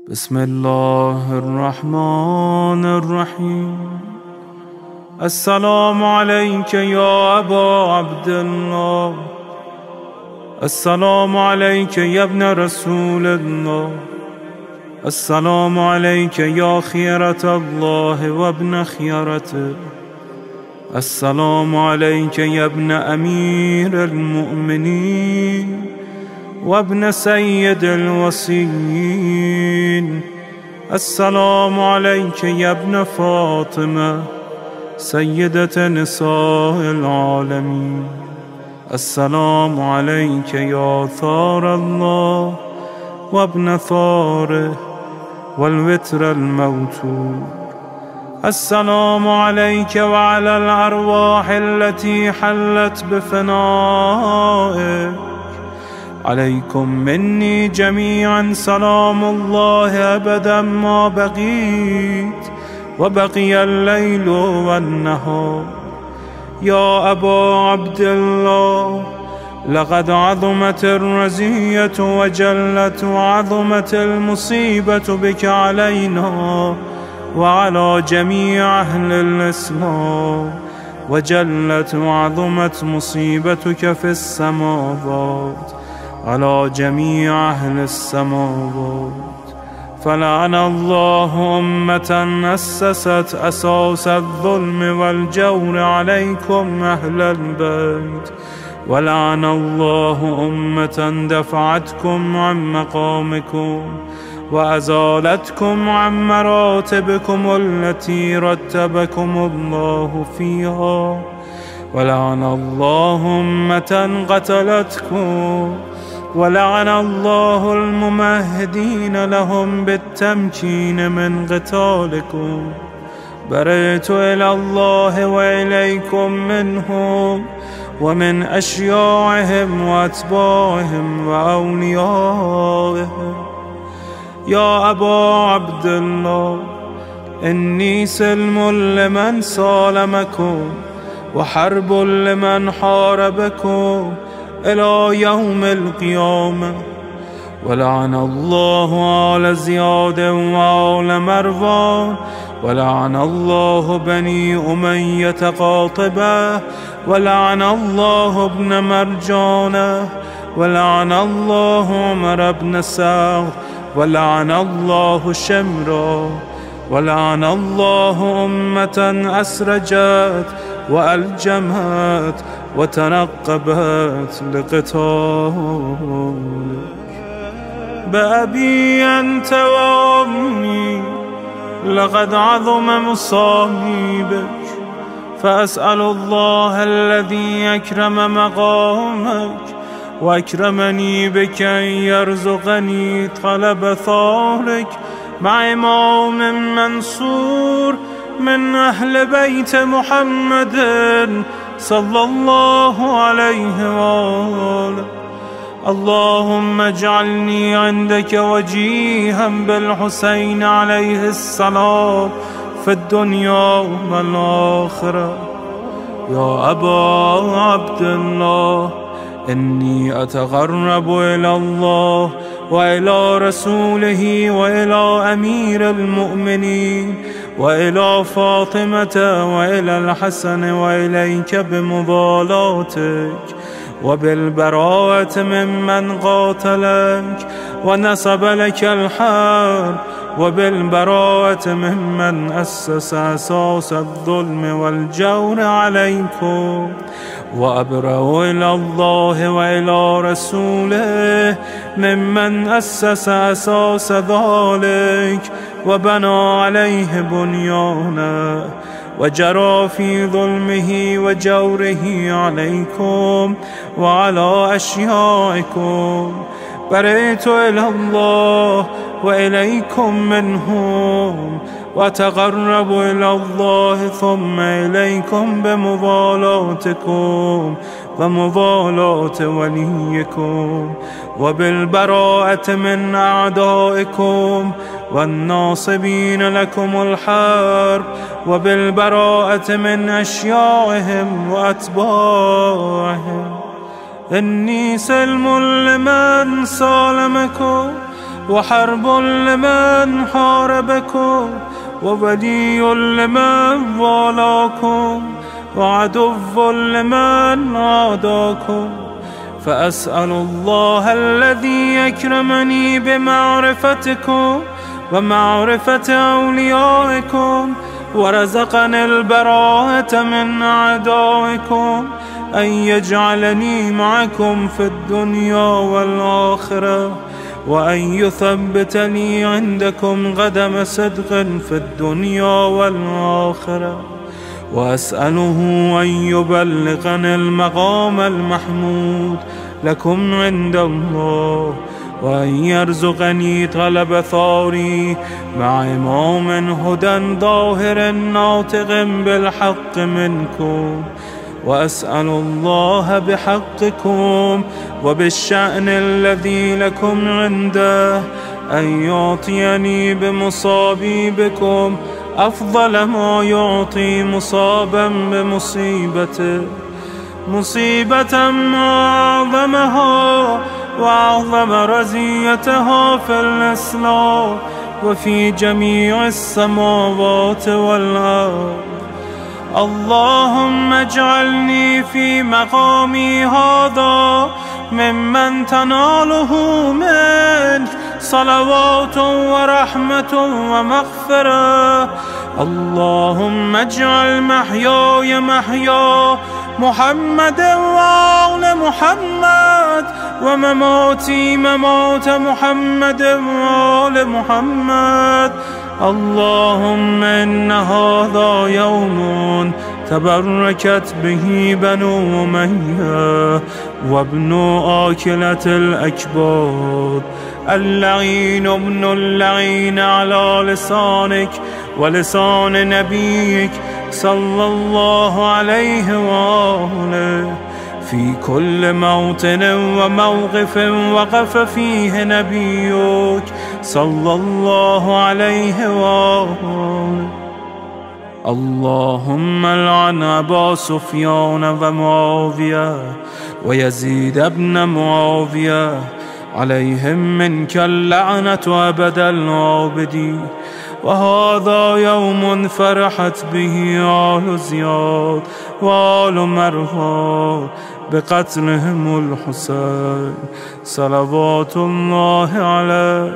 بسم الله الرحمن الرحيم. السلام عليك يا أبا عبد الله، السلام عليك يا ابن رسول الله، السلام عليك يا خيرة الله وابن خيرته، السلام عليك يا ابن أمير المؤمنين وابن سيد الوصيين، السلام عليك يا ابن فاطمة سيدة نساء العالمين، السلام عليك يا ثار الله وابن ثاره والوتر الموتور، السلام عليك وعلى الأرواح التي حلت بفنائك، عليكم مني جميعا سلام الله أبدا ما بقيت وبقي الليل والنهار. يا أبا عبد الله، لقد عظمت الرزية وجلت وعظمت المصيبة بك علينا وعلى جميع أهل الإسلام، وجلت وعظمت مصيبتك في السماوات على جميع أهل السماوات. فلعن الله أمة أسست أساس الظلم والجور عليكم أهل البيت، ولعن الله أمة دفعتكم عن مقامكم وأزالتكم عن مراتبكم التي رتبكم الله فيها، ولعن الله أمة قتلتكم، ولعن الله الممهدين لهم بالتمكين من قتالكم. برئت إلى الله وإليكم منهم ومن أشياعهم وأتباعهم وأوليائهم. يا أبا عبد الله، إني سلم لمن سالمكم وحرب لمن حاربكم إلى يوم القيامة. ولعن الله آل زياد وآل مروان، ولعن الله بني أمية قاطبة، ولعن الله ابن مرجانة، ولعن الله عمر بن سعد، ولعن الله شمرا، ولعن الله أمة أسرجت وألجمت وتنقبت لقتالك. بأبي أنت وأمي لقد عظم مصائبك، فأسأل الله الذي أكرم مقامك وأكرمني بك أن يرزقني طلب ثارك مع إمام منصور من أهل بيت محمد صلى الله عليه وآله. اللهم اجعلني عندك وجيها بالحسين عليه السلام في الدنيا والآخرة. يا أبا عبد الله، إني أتقرب إلى الله وإلى رسوله وإلى أمير المؤمنين وإلى فاطمة وإلى الحسن وإليك بمضالاتك وبالبراءة ممن قاتلك ونصب لك الحرب، وبالبراءة ممن أسس أساس الظلم والجور عليكم. وأبرأ إلى الله وإلى رسوله ممن أسس أساس ذلك وبنى عليه بنيانه وجرى في ظلمه وجوره عليكم وعلى أشيائكم. برئت إلى الله وإليكم منهم، وتقرب إلى الله ثم إليكم بمضالاتكم ومضالاة وليكم، وبالبراءة من أعدائكم والناصبين لكم الحرب، وبالبراءة من أشياعهم وأتباعهم. إني سلم لمن سالمكم وحرب لمن حاربكم وولي لمن والاكم وعدو لمن عاداكم فأسأل الله الذي يكرمني بمعرفتكم ومعرفة أوليائكم ورزقني البراءة من أعدائكم أن يجعلني معكم في الدنيا والآخرة وأن يثبتني عندكم قدم صدق في الدنيا والآخرة وأسأله أن يبلغني المقام المحمود لكم عند الله وأن يرزقني طلب ثاري مع إمام هدى ظاهر ناطق بالحق منكم وأسأل الله بحقكم وبالشأن الذي لكم عنده أن يعطيني بمصابي بكم أفضل ما يعطي مصابا بمصيبته مصيبة ما أعظمها وأعظم رزيتها في الإسلام وفي جميع السماوات والأرض. اللهم اجعلني في مقامي هذا ممن تناله منك صلوات ورحمة ومغفرة. اللهم اجعل محياي محيا محمد وآل محمد ومماتي ممات محمد وآل محمد. اللهم إن هذا يوم تبركت به بنو أمية وابن آكلة الأكباد اللعين ابن اللعين على لسانك ولسان نبيك صلى الله عليه وآله في كل موطن وموقف وقف فيه نبيك صلى الله عليه وآله. اللهم لعن أبا سفيان ومعاوية ويزيد بن معاوية عليهم منك اللعنة أبد العابدين. وهذا يوم فرحت به آل زياد وآل مروان بقتلهم الحسين صلوات الله عليه.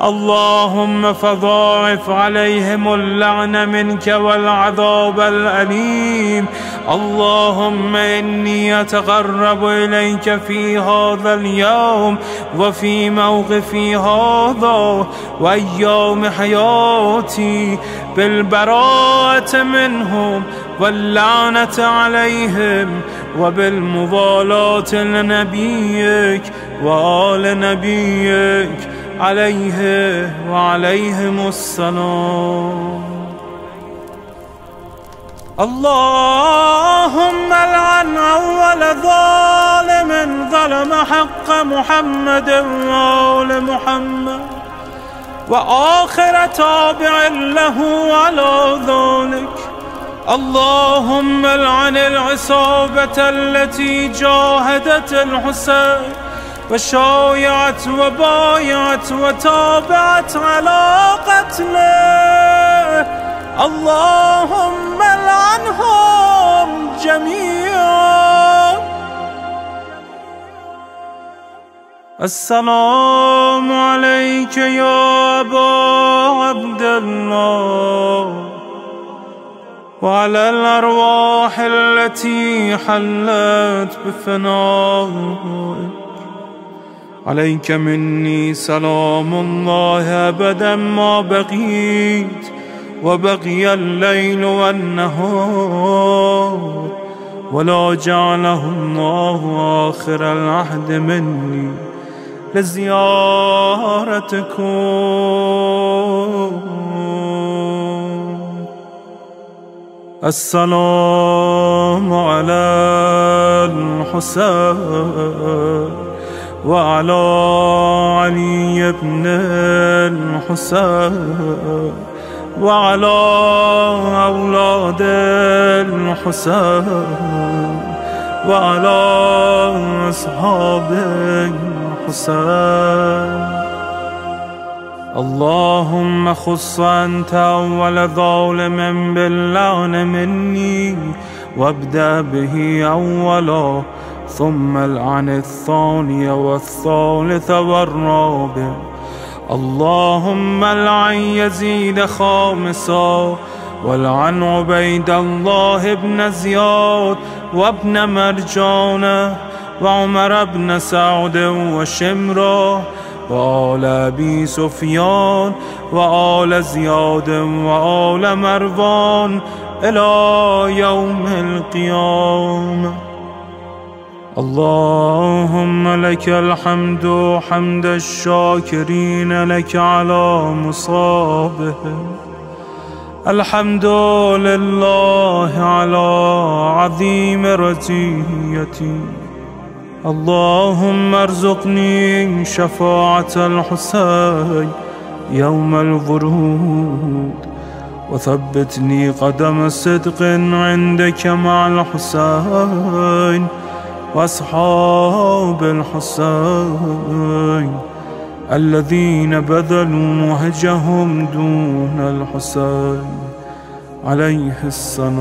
اللهم فضاعف عليهم اللعن منك والعذاب الأليم. اللهم إني أتقرب إليك في هذا اليوم وفي موقفي هذا وأيام حياتي بالبراءة منهم واللعنة عليهم وبالموالاة لنبيك وآل نبيك عليه وعليهم السلام. اللهم لعن أول ظالم ظلم حق محمد وآل محمد وآخر تابع له على ذلك. اللهم لعن العصابة التي جاهدت الحسين وشايعت وبايعت وتابعت على قتله. اللهم لعنهم جميعا. السلام عليك يا أبا عبد الله وعلى الأرواح التي حلت بفنائك. عليك مني سلام الله أبدا ما بقيت وبقي الليل والنهار ولا جعله الله آخر العهد مني لزيارتكم. السلام على الحسين وعلى علي بن الحسين وعلى أولاد الحسين وعلى أصحاب الحسين. اللهم خص أنت أول ظالم باللعن مني وابدأ به أولا، ثم العن الثاني والثالث والرابع. اللهم العن يزيد خامسا، والعن عبيد الله بن زياد وابن مرجان وعمر بن سعد وشمرة وآل أبي سفيان وآل زياد وآل مروان إلى يوم القيامة. اللهم لك الحمد حمد الشاكرين لك على مصابهم. الحمد لله على عظيم رزيتي. اللهم ارزقني شفاعة الحسين يوم الورود، وثبتني قدم صدق عندك مع الحسين وأصحاب الحسين الذين بذلوا مهجهم دون الحسين عليه السلام.